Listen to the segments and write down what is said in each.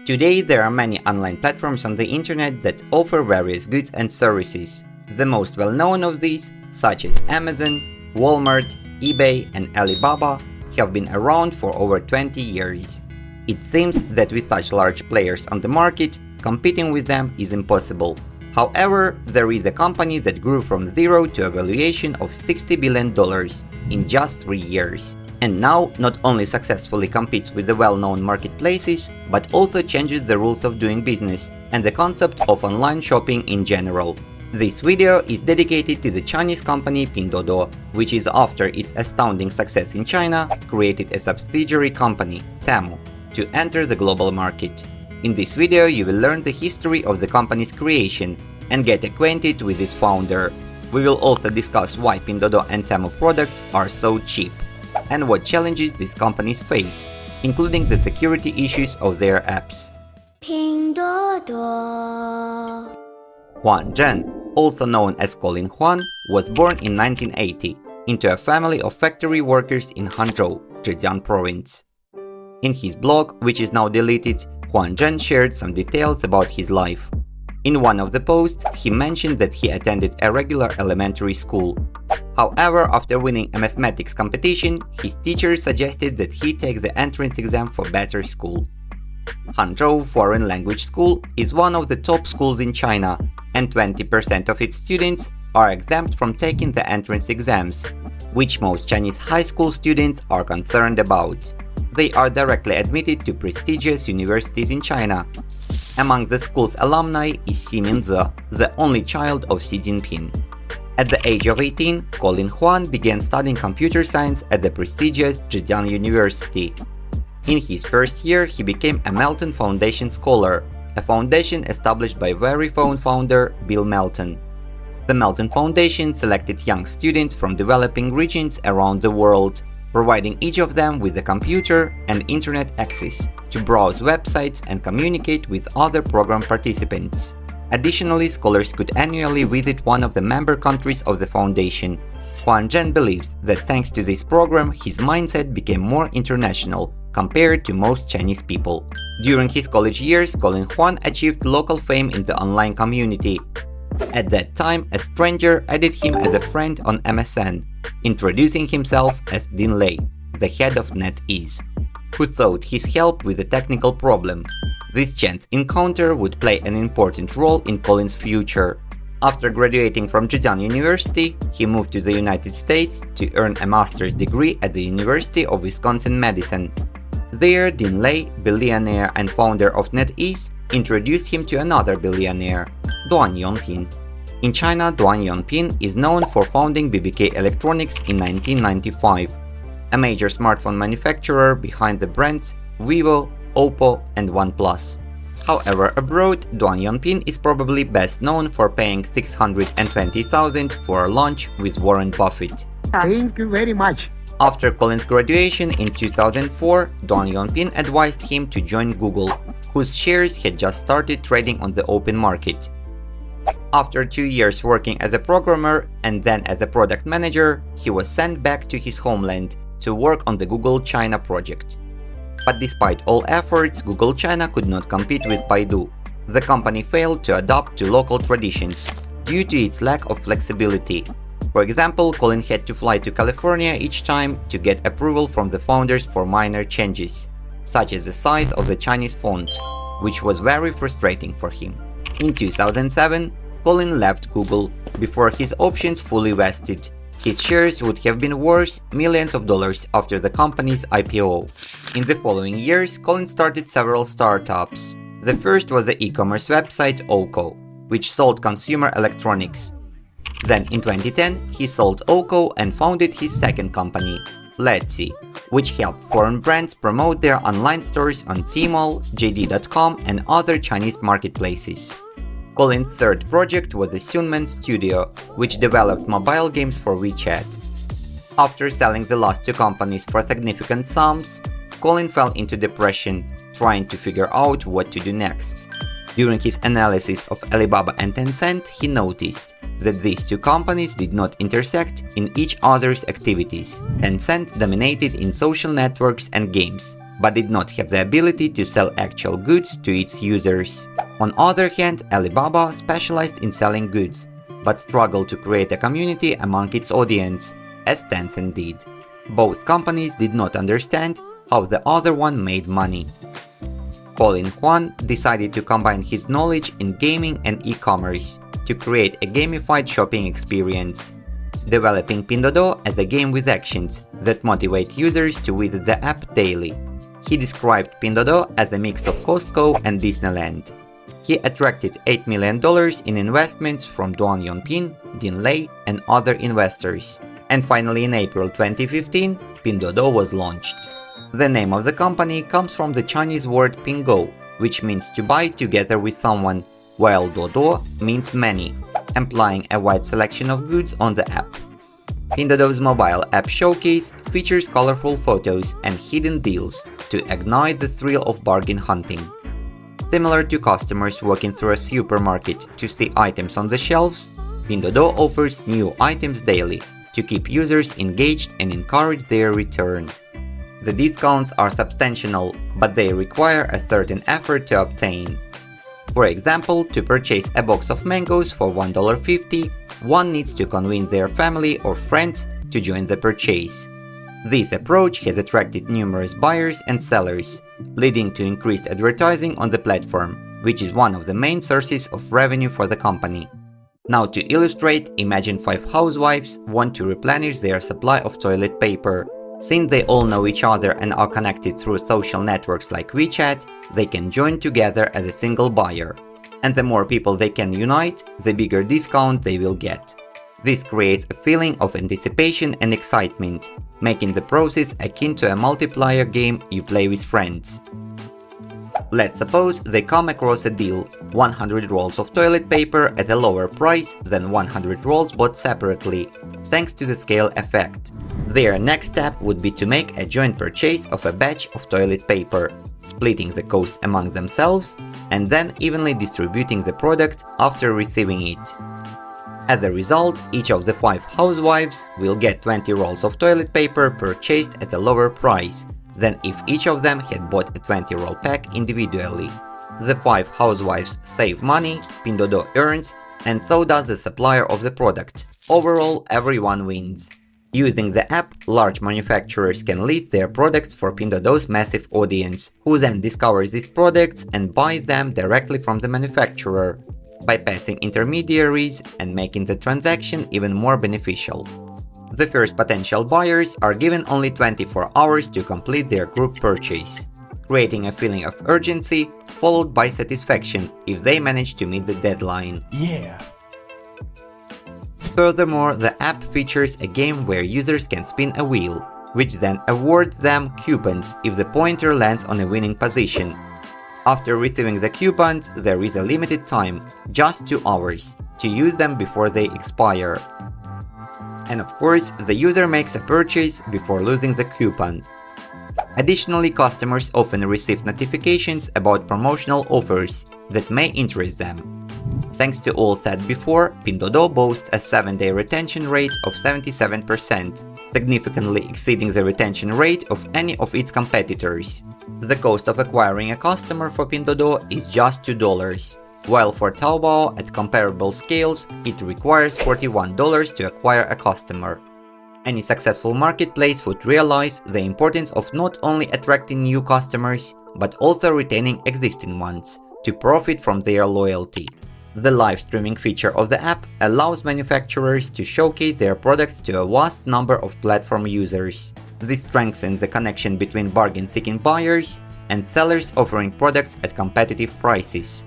Today there are many online platforms on the internet that offer various goods and services. The most well-known of these, such as Amazon, Walmart, eBay and Alibaba, have been around for over 20 years. It seems that with such large players on the market, competing with them is impossible. However, there is a company that grew from zero to a valuation of $60 billion in just 3 years. And now not only successfully competes with the well-known marketplaces, but also changes the rules of doing business and the concept of online shopping in general. This video is dedicated to the Chinese company Pinduoduo, which is, after its astounding success in China, created a subsidiary company, Temu, to enter the global market. In this video you will learn the history of the company's creation and get acquainted with its founder. We will also discuss why Pinduoduo and Temu products are so cheap, and what challenges these companies face, including the security issues of their apps. Pinduoduo. Huang Zhen, also known as Colin Huang, was born in 1980 into a family of factory workers in Hangzhou, Zhejiang province. In his blog, which is now deleted, Huang Zhen shared some details about his life. In one of the posts, he mentioned that he attended a regular elementary school. However, after winning a mathematics competition, his teacher suggested that he take the entrance exam for better school. Hangzhou Foreign Language School is one of the top schools in China, and 20% of its students are exempt from taking the entrance exams, which most Chinese high school students are concerned about. They are directly admitted to prestigious universities in China. Among the school's alumni is Xi Minze, the only child of Xi Jinping. At the age of 18, Colin Huang began studying computer science at the prestigious Zhejiang University. In his first year, he became a Melton Foundation Scholar, a foundation established by Verifone founder Bill Melton. The Melton Foundation selected young students from developing regions around the world, providing each of them with a computer and internet access to browse websites and communicate with other program participants. Additionally, scholars could annually visit one of the member countries of the foundation. Huang Zhen believes that thanks to this program, his mindset became more international compared to most Chinese people. During his college years, Colin Huang achieved local fame in the online community. At that time, a stranger added him as a friend on MSN, introducing himself as Chen Lei, the head of NetEase, who sought his help with a technical problem. This chance encounter would play an important role in Colin's future. After graduating from Zhejiang University, he moved to the United States to earn a master's degree at the University of Wisconsin-Madison. There, Chen Lei, billionaire and founder of NetEase, introduced him to another billionaire, Duan Yongping. In China, Duan Yongping is known for founding BBK Electronics in 1995, a major smartphone manufacturer behind the brands Vivo, Oppo and OnePlus. However, abroad, Duan Yongping is probably best known for paying $620,000 for a lunch with Warren Buffett. Thank you very much. After Colin's graduation in 2004, Duan Yongping advised him to join Google, whose shares had just started trading on the open market. After 2 years working as a programmer and then as a product manager, he was sent back to his homeland to work on the Google China project. But despite all efforts, Google China could not compete with Baidu. The company failed to adapt to local traditions due to its lack of flexibility. For example, Colin had to fly to California each time to get approval from the founders for minor changes, such as the size of the Chinese font, which was very frustrating for him. In 2007, Colin left Google before his options fully vested. His shares would have been worth millions of dollars after the company's IPO. In the following years, Colin started several startups. The first was the e-commerce website Oko, which sold consumer electronics. Then in 2010, he sold Oko and founded his second company, Letzi, which helped foreign brands promote their online stores on Tmall, JD.com and other Chinese marketplaces. Colin's third project was the Sunman Studio, which developed mobile games for WeChat. After selling the last two companies for significant sums, Colin fell into depression, trying to figure out what to do next. During his analysis of Alibaba and Tencent, he noticed that these two companies did not intersect in each other's activities. Tencent dominated in social networks and games, but did not have the ability to sell actual goods to its users. On the other hand, Alibaba specialized in selling goods, but struggled to create a community among its audience, as Tencent did. Both companies did not understand how the other one made money. Colin Huang decided to combine his knowledge in gaming and e-commerce to create a gamified shopping experience, developing Pinduoduo as a game with actions that motivate users to visit the app daily. He described Pinduoduo as a mix of Costco and Disneyland. He attracted $8 million in investments from Duan Yongping, Chen Lei, and other investors. And finally, in April 2015, Pinduoduo was launched. The name of the company comes from the Chinese word Pingo, which means to buy together with someone, while Duoduo means many, implying a wide selection of goods on the app. Pinduoduo's mobile app showcase features colorful photos and hidden deals to ignite the thrill of bargain hunting. Similar to customers walking through a supermarket to see items on the shelves, Pinduoduo offers new items daily to keep users engaged and encourage their return. The discounts are substantial, but they require a certain effort to obtain. For example, to purchase a box of mangoes for $1.50, one needs to convince their family or friends to join the purchase. This approach has attracted numerous buyers and sellers, leading to increased advertising on the platform, which is one of the main sources of revenue for the company. Now, to illustrate, imagine 5 housewives want to replenish their supply of toilet paper. Since they all know each other and are connected through social networks like WeChat, they can join together as a single buyer. And the more people they can unite, the bigger discount they will get. This creates a feeling of anticipation and excitement, making the process akin to a multiplayer game you play with friends. Let's suppose they come across a deal, 100 rolls of toilet paper at a lower price than 100 rolls bought separately, thanks to the scale effect. Their next step would be to make a joint purchase of a batch of toilet paper, splitting the cost among themselves, and then evenly distributing the product after receiving it. As a result, each of the 5 housewives will get 20 rolls of toilet paper purchased at a lower price than if each of them had bought a 20-roll pack individually. The 5 housewives save money, Pinduoduo earns, and so does the supplier of the product. Overall, everyone wins. Using the app, large manufacturers can list their products for Pinduoduo's massive audience, who then discovers these products and buys them directly from the manufacturer, bypassing intermediaries and making the transaction even more beneficial. The first potential buyers are given only 24 hours to complete their group purchase, creating a feeling of urgency followed by satisfaction if they manage to meet the deadline. Yeah. Furthermore, the app features a game where users can spin a wheel, which then awards them coupons if the pointer lands on a winning position. After receiving the coupons, there is a limited time, just 2 hours, to use them before they expire. And of course, the user makes a purchase before losing the coupon. Additionally, customers often receive notifications about promotional offers that may interest them. Thanks to all said before, Pinduoduo boasts a 7-day retention rate of 77%, significantly exceeding the retention rate of any of its competitors. The cost of acquiring a customer for Pinduoduo is just $2, while for Taobao at comparable scales, it requires $41 to acquire a customer. Any successful marketplace would realize the importance of not only attracting new customers, but also retaining existing ones, to profit from their loyalty. The live streaming feature of the app allows manufacturers to showcase their products to a vast number of platform users. This strengthens the connection between bargain-seeking buyers and sellers offering products at competitive prices.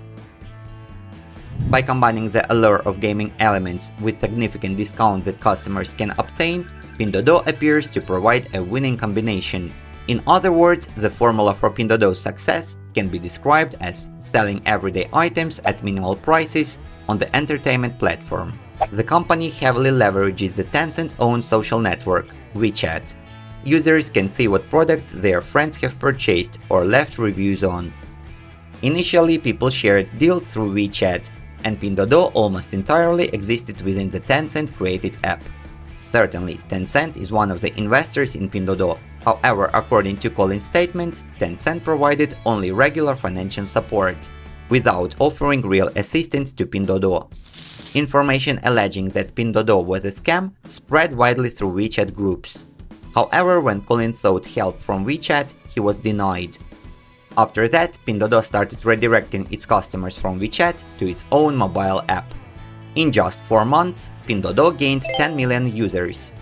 By combining the allure of gaming elements with significant discount that customers can obtain, Pinduoduo appears to provide a winning combination. In other words, the formula for Pinduoduo's success can be described as selling everyday items at minimal prices on the entertainment platform. The company heavily leverages the Tencent-owned social network, WeChat. Users can see what products their friends have purchased or left reviews on. Initially, people shared deals through WeChat, and Pinduoduo almost entirely existed within the Tencent-created app. Certainly, Tencent is one of the investors in Pinduoduo, However, according to Colin's statements, Tencent provided only regular financial support, without offering real assistance to Pinduoduo. Information alleging that Pinduoduo was a scam spread widely through WeChat groups. However, when Colin sought help from WeChat, he was denied. After that, Pinduoduo started redirecting its customers from WeChat to its own mobile app. In just 4 months, Pinduoduo gained 10 million users.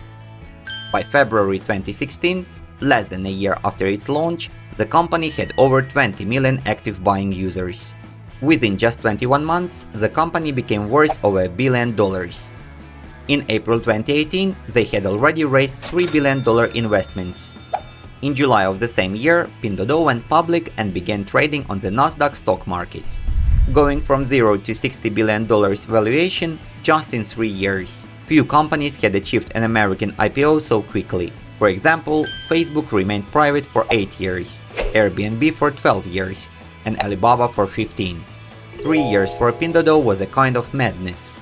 By February 2016, less than a year after its launch, the company had over 20 million active buying users. Within just 21 months, the company became worth over $1 billion. In April 2018, they had already raised $3 billion investments. In July of the same year, Pinduoduo went public and began trading on the Nasdaq stock market, going from $0 to $60 billion valuation just in 3 years. Few companies had achieved an American IPO so quickly. For example, Facebook remained private for 8 years, Airbnb for 12 years, and Alibaba for 15. 3 years for Pinduoduo was a kind of madness.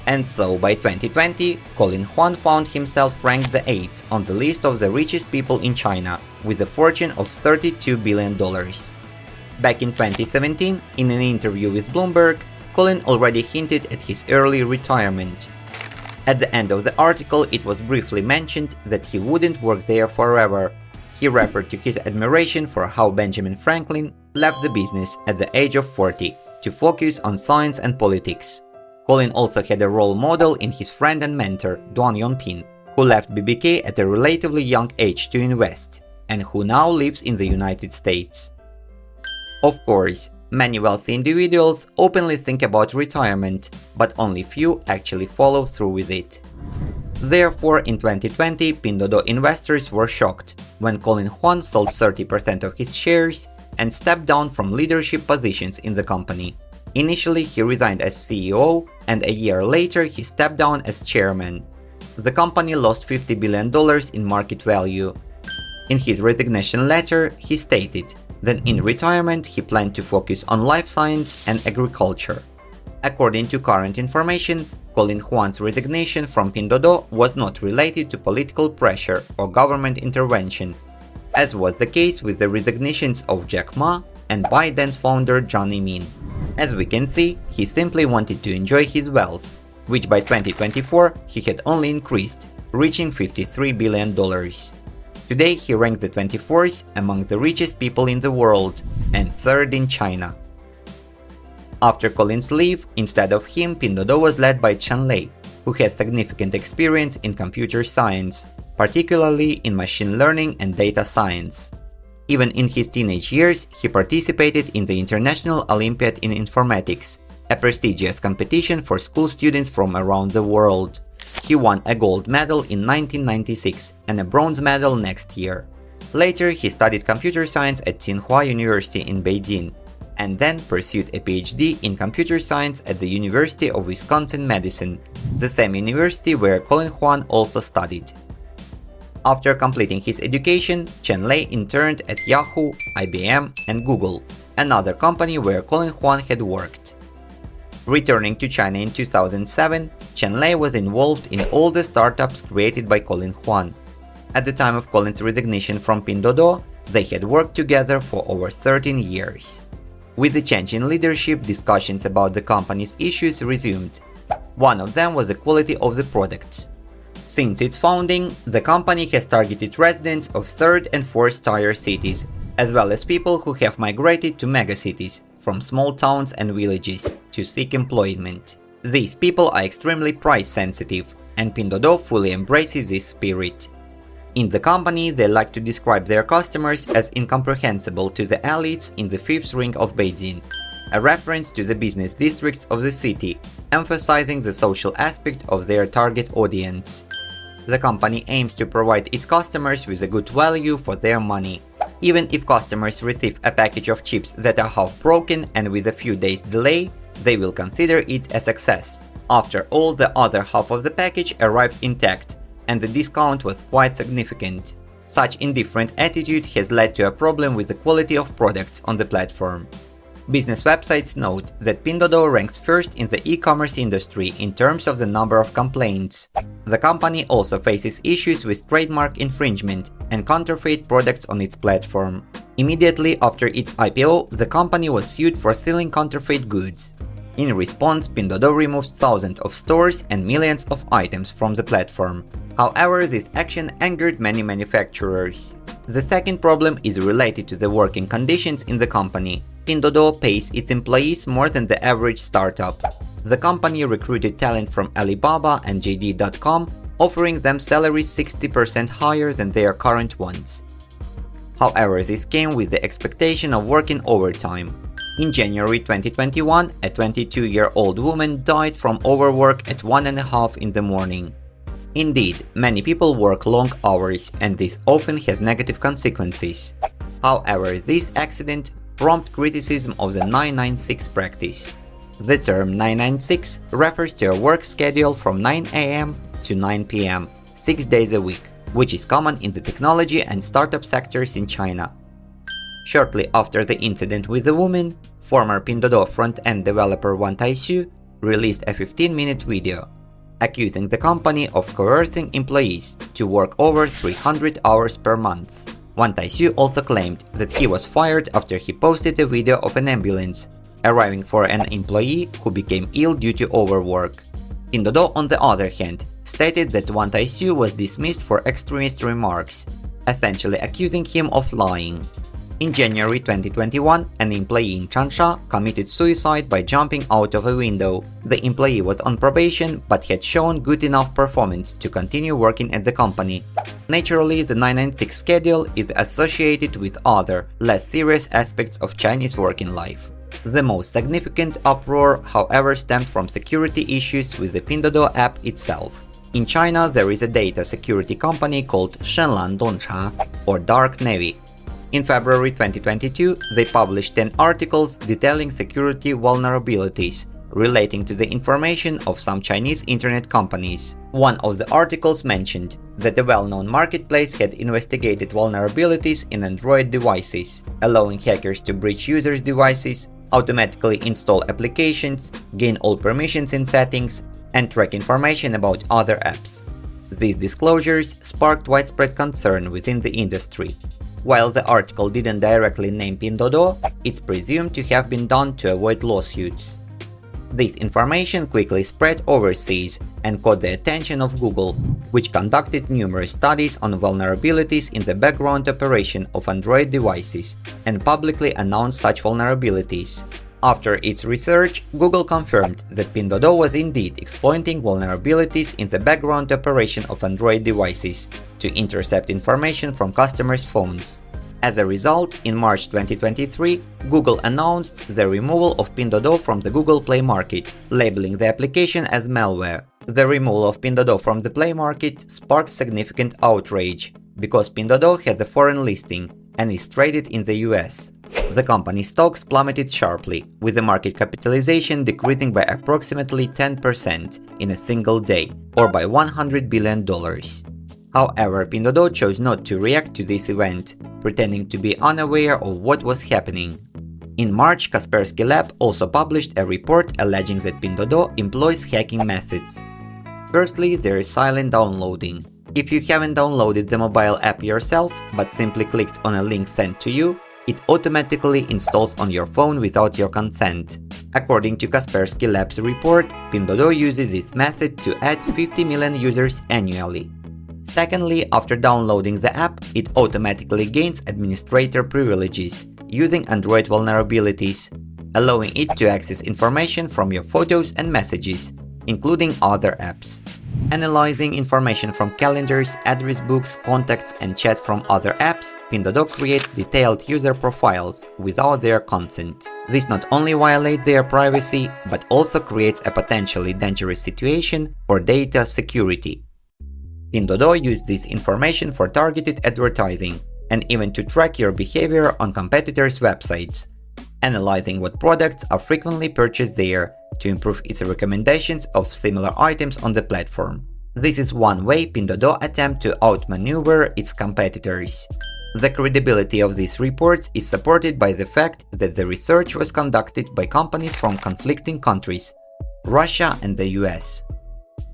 And so, by 2020, Colin Huang found himself ranked the 8th on the list of the richest people in China, with a fortune of $32 billion. Back in 2017, in an interview with Bloomberg, Colin already hinted at his early retirement. At the end of the article, it was briefly mentioned that he wouldn't work there forever. He referred to his admiration for how Benjamin Franklin left the business at the age of 40 to focus on science and politics. Colin also had a role model in his friend and mentor, Duan Yongping, who left BBK at a relatively young age to invest, and who now lives in the United States. Of course, many wealthy individuals openly think about retirement, but only few actually follow through with it. Therefore, in 2020, Pinduoduo investors were shocked when Colin Huang sold 30% of his shares and stepped down from leadership positions in the company. Initially, he resigned as CEO, and a year later he stepped down as chairman. The company lost $50 billion in market value. In his resignation letter, he stated that in retirement he planned to focus on life science and agriculture. According to current information, Colin Huang's resignation from Pinduoduo was not related to political pressure or government intervention, as was the case with the resignations of Jack Ma and ByteDance founder John Imin. As we can see, he simply wanted to enjoy his wealth, which by 2024 he had only increased, reaching $53 billion. Today he ranked the 24th among the richest people in the world and 3rd in China. After Colin's leave, instead of him, Pinduoduo was led by Chen Lei, who has significant experience in computer science, particularly in machine learning and data science. Even in his teenage years, he participated in the International Olympiad in Informatics, a prestigious competition for school students from around the world. He won a gold medal in 1996 and a bronze medal next year. Later, he studied computer science at Tsinghua University in Beijing, and then pursued a PhD in computer science at the University of Wisconsin-Madison, the same university where Colin Huang also studied. After completing his education, Chen Lei interned at Yahoo, IBM, and Google, another company where Colin Huang had worked. Returning to China in 2007, Chen Lei was involved in all the startups created by Colin Huang. At the time of Colin's resignation from Pinduoduo, they had worked together for over 13 years. With the change in leadership, discussions about the company's issues resumed. One of them was the quality of the products. Since its founding, the company has targeted residents of 3rd and 4th tier cities, as well as people who have migrated to megacities from small towns and villages to seek employment. These people are extremely price sensitive, and Pinduoduo fully embraces this spirit. In the company, they like to describe their customers as incomprehensible to the elites in the 5th ring of Beijing, a reference to the business districts of the city, emphasizing the social aspect of their target audience. The company aims to provide its customers with a good value for their money. Even if customers receive a package of chips that are half broken and with a few days delay, they will consider it a success. After all, the other half of the package arrived intact, and the discount was quite significant. Such indifferent attitude has led to a problem with the quality of products on the platform. Business websites note that Pinduoduo ranks first in the e-commerce industry in terms of the number of complaints. The company also faces issues with trademark infringement and counterfeit products on its platform. Immediately after its IPO, the company was sued for stealing counterfeit goods. In response, Pinduoduo removed thousands of stores and millions of items from the platform. However, this action angered many manufacturers. The second problem is related to the working conditions in the company. Pinduoduo pays its employees more than the average startup. The company recruited talent from Alibaba and JD.com, offering them salaries 60% higher than their current ones. However, this came with the expectation of working overtime. In January 2021, a 22-year-old woman died from overwork at 1:30 in the morning. Indeed, many people work long hours, and this often has negative consequences. However, this accident prompted criticism of the 996 practice. The term 996 refers to a work schedule from 9 a.m. to 9 p.m., 6 days a week, which is common in the technology and startup sectors in China. Shortly after the incident with the woman, former Pinduoduo front-end developer Wang Taixu released a 15-minute video, accusing the company of coercing employees to work over 300 hours per month. Wang Taixu also claimed that he was fired after he posted a video of an ambulance arriving for an employee who became ill due to overwork. Pinduoduo, on the other hand, stated that Wang Taixu was dismissed for extremist remarks, essentially accusing him of lying. In January 2021, an employee in Changsha committed suicide by jumping out of a window. The employee was on probation but had shown good enough performance to continue working at the company. Naturally, the 996 schedule is associated with other, less serious aspects of Chinese working life. The most significant uproar, however, stemmed from security issues with the Pinduoduo app itself. In China, there is a data security company called Shenlan Dongcha, or Dark Navy. In February 2022, they published 10 articles detailing security vulnerabilities relating to the information of some Chinese internet companies. One of the articles mentioned that a well-known marketplace had investigated vulnerabilities in Android devices, allowing hackers to breach users' devices, automatically install applications, gain all permissions in settings, and track information about other apps. These disclosures sparked widespread concern within the industry. While the article didn't directly name Pinduoduo, it's presumed to have been done to avoid lawsuits. This information quickly spread overseas and caught the attention of Google, which conducted numerous studies on vulnerabilities in the background operation of Android devices and publicly announced such vulnerabilities. After its research, Google confirmed that Pinduoduo was indeed exploiting vulnerabilities in the background operation of Android devices to intercept information from customers' phones. As a result, in March 2023, Google announced the removal of Pinduoduo from the Google Play Market, labeling the application as malware. The removal of Pinduoduo from the Play Market sparked significant outrage, because Pinduoduo has a foreign listing and is traded in the US. The company's stocks plummeted sharply, with the market capitalization decreasing by approximately 10% in a single day, or by $100 billion. However, Pinduoduo chose not to react to this event, pretending to be unaware of what was happening. In March, Kaspersky Lab also published a report alleging that Pinduoduo employs hacking methods. Firstly, there is silent downloading. If you haven't downloaded the mobile app yourself, but simply clicked on a link sent to you, it automatically installs on your phone without your consent. According to Kaspersky Lab's report, Pinduoduo uses this method to add 50 million users annually. Secondly, after downloading the app, it automatically gains administrator privileges using Android vulnerabilities, allowing it to access information from your photos and messages, including other apps. Analyzing information from calendars, address books, contacts, and chats from other apps, Pinduoduo creates detailed user profiles without their consent. This not only violates their privacy, but also creates a potentially dangerous situation for data security. Pinduoduo used this information for targeted advertising, and even to track your behavior on competitors' websites, analyzing what products are frequently purchased there to improve its recommendations of similar items on the platform. This is one way Pinduoduo attempts to outmaneuver its competitors. The credibility of these reports is supported by the fact that the research was conducted by companies from conflicting countries, Russia and the US.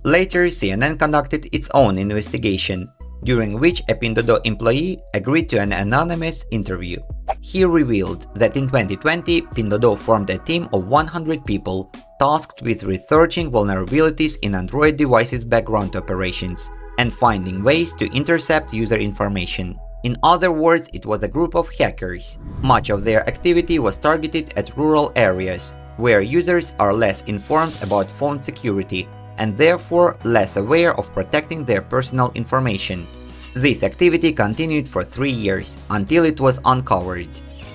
Later, CNN conducted its own investigation, during which a Pinduoduo employee agreed to an anonymous interview. He revealed that in 2020, Pinduoduo formed a team of 100 people tasked with researching vulnerabilities in Android devices' background operations and finding ways to intercept user information. In other words, it was a group of hackers. Much of their activity was targeted at rural areas, where users are less informed about phone security and therefore less aware of protecting their personal information. This activity continued for 3 years, until it was uncovered.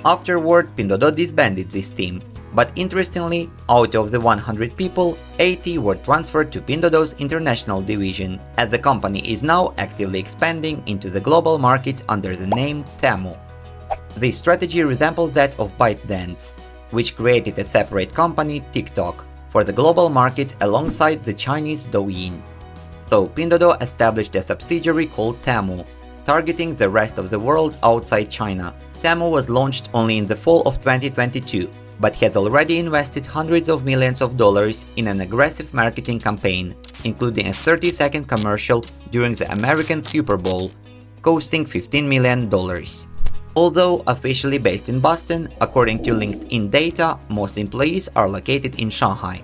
Afterward, Pinduoduo disbanded this team, but interestingly, out of the 100 people, 80 were transferred to Pinduoduo's international division, as the company is now actively expanding into the global market under the name Temu. This strategy resembles that of ByteDance, which created a separate company, TikTok, for the global market alongside the Chinese Douyin. So Pinduoduo established a subsidiary called Temu, targeting the rest of the world outside China. Temu was launched only in the fall of 2022, but has already invested hundreds of millions of dollars in an aggressive marketing campaign, including a 30-second commercial during the American Super Bowl, costing $15 million. Although officially based in Boston, according to LinkedIn data, most employees are located in Shanghai.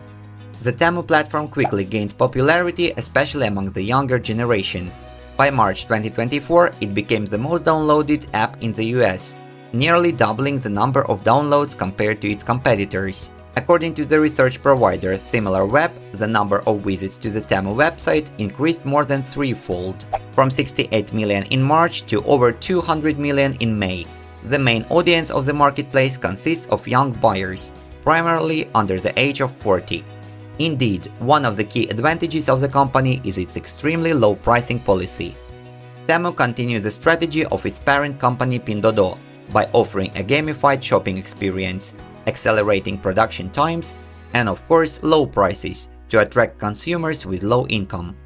The Temu platform quickly gained popularity, especially among the younger generation. By March 2024, it became the most downloaded app in the US, nearly doubling the number of downloads compared to its competitors. According to the research provider SimilarWeb, the number of visits to the Temu website increased more than threefold, from 68 million in March to over 200 million in May. The main audience of the marketplace consists of young buyers, primarily under the age of 40. Indeed, one of the key advantages of the company is its extremely low pricing policy. Temu continues the strategy of its parent company Pinduoduo by offering a gamified shopping experience, accelerating production times, and of course low prices to attract consumers with low income.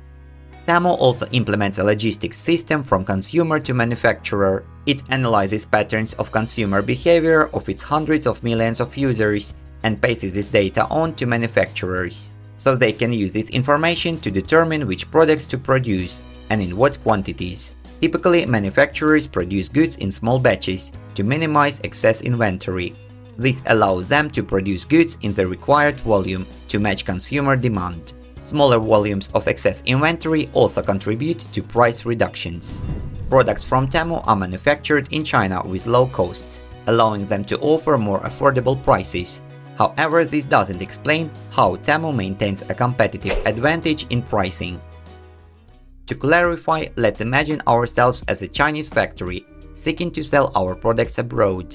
Temu also implements a logistics system from consumer to manufacturer. It analyzes patterns of consumer behavior of its hundreds of millions of users and passes this data on to manufacturers, so they can use this information to determine which products to produce and in what quantities. Typically, manufacturers produce goods in small batches to minimize excess inventory. This allows them to produce goods in the required volume to match consumer demand. Smaller volumes of excess inventory also contribute to price reductions. Products from Temu are manufactured in China with low costs, allowing them to offer more affordable prices. However, this doesn't explain how Temu maintains a competitive advantage in pricing. To clarify, let's imagine ourselves as a Chinese factory seeking to sell our products abroad.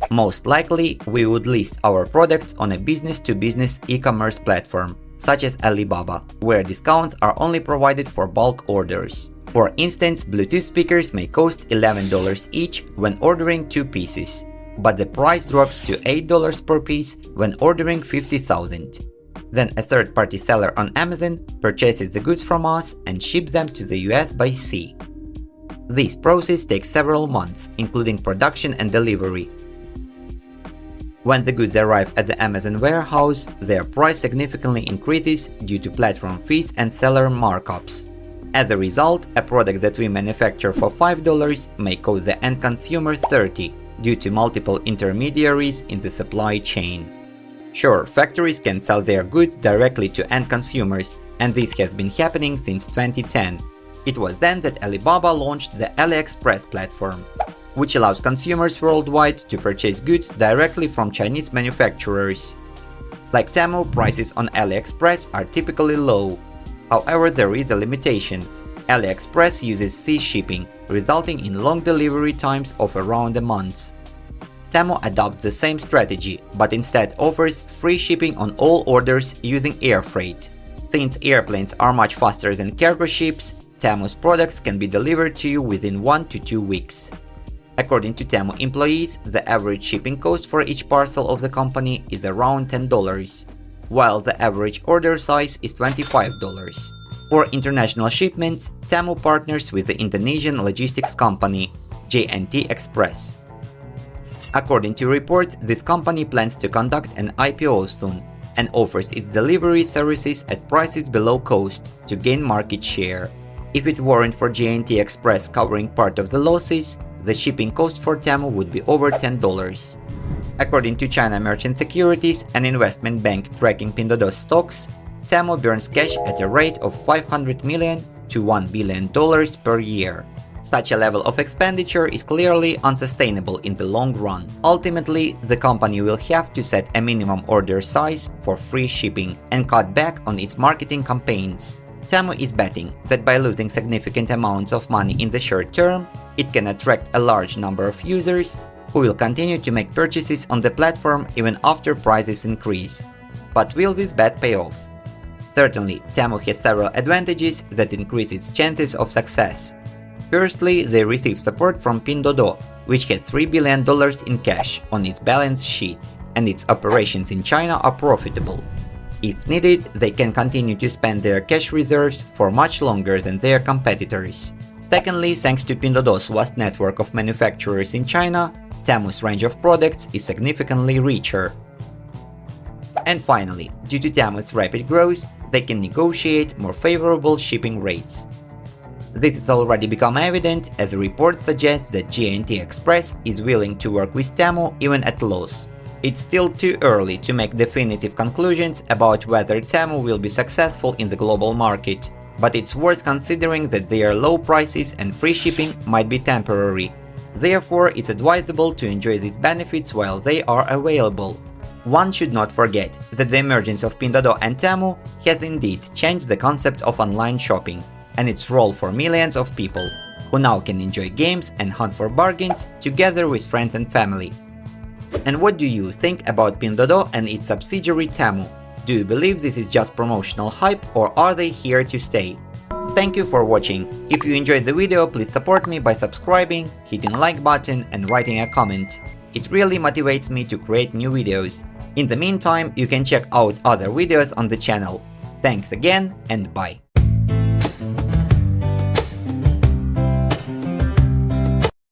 Most likely, we would list our products on a business-to-business e-commerce platform, such as Alibaba, where discounts are only provided for bulk orders. For instance, Bluetooth speakers may cost $11 each when ordering 2 pieces, but the price drops to $8 per piece when ordering 50,000. Then a third-party seller on Amazon purchases the goods from us and ships them to the US by sea. This process takes several months, including production and delivery. When the goods arrive at the Amazon warehouse, their price significantly increases due to platform fees and seller markups. As a result, a product that we manufacture for $5 may cost the end consumer $30 due to multiple intermediaries in the supply chain. Sure, factories can sell their goods directly to end consumers, and this has been happening since 2010. It was then that Alibaba launched the AliExpress platform, which allows consumers worldwide to purchase goods directly from Chinese manufacturers. Like Temu, prices on AliExpress are typically low. However, there is a limitation. AliExpress uses sea shipping, resulting in long delivery times of around a month. Temu adopts the same strategy, but instead offers free shipping on all orders using air freight. Since airplanes are much faster than cargo ships, Temu's products can be delivered to you within 1 to 2 weeks. According to Temu employees, the average shipping cost for each parcel of the company is around $10, while the average order size is $25. For international shipments, Temu partners with the Indonesian logistics company J&T Express. According to reports, this company plans to conduct an IPO soon and offers its delivery services at prices below cost to gain market share. If it weren't for J&T Express covering part of the losses, the shipping cost for Temu would be over $10. According to China Merchant Securities, an investment bank tracking Pinduoduo stocks, Temu burns cash at a rate of $500 million to $1 billion per year. Such a level of expenditure is clearly unsustainable in the long run. Ultimately, the company will have to set a minimum order size for free shipping and cut back on its marketing campaigns. Temu is betting that by losing significant amounts of money in the short term, it can attract a large number of users who will continue to make purchases on the platform even after prices increase. But will this bet pay off? Certainly, Temu has several advantages that increase its chances of success. Firstly, they receive support from Pinduoduo, which has $3 billion in cash on its balance sheets, and its operations in China are profitable. If needed, they can continue to spend their cash reserves for much longer than their competitors. Secondly, thanks to Pinduoduo's vast network of manufacturers in China, Temu's range of products is significantly richer. And finally, due to Temu's rapid growth, they can negotiate more favorable shipping rates. This has already become evident as reports suggest that J&T Express is willing to work with Temu even at loss. It's still too early to make definitive conclusions about whether Temu will be successful in the global market, but it's worth considering that their low prices and free shipping might be temporary. Therefore, it's advisable to enjoy these benefits while they are available. One should not forget that the emergence of Pinduoduo and Temu has indeed changed the concept of online shopping and its role for millions of people, who now can enjoy games and hunt for bargains together with friends and family. And what do you think about Pinduoduo and its subsidiary Temu? Do you believe this is just promotional hype, or are they here to stay? Thank you for watching. If you enjoyed the video, please support me by subscribing, hitting like button and writing a comment. It really motivates me to create new videos. In the meantime, you can check out other videos on the channel. Thanks again and bye.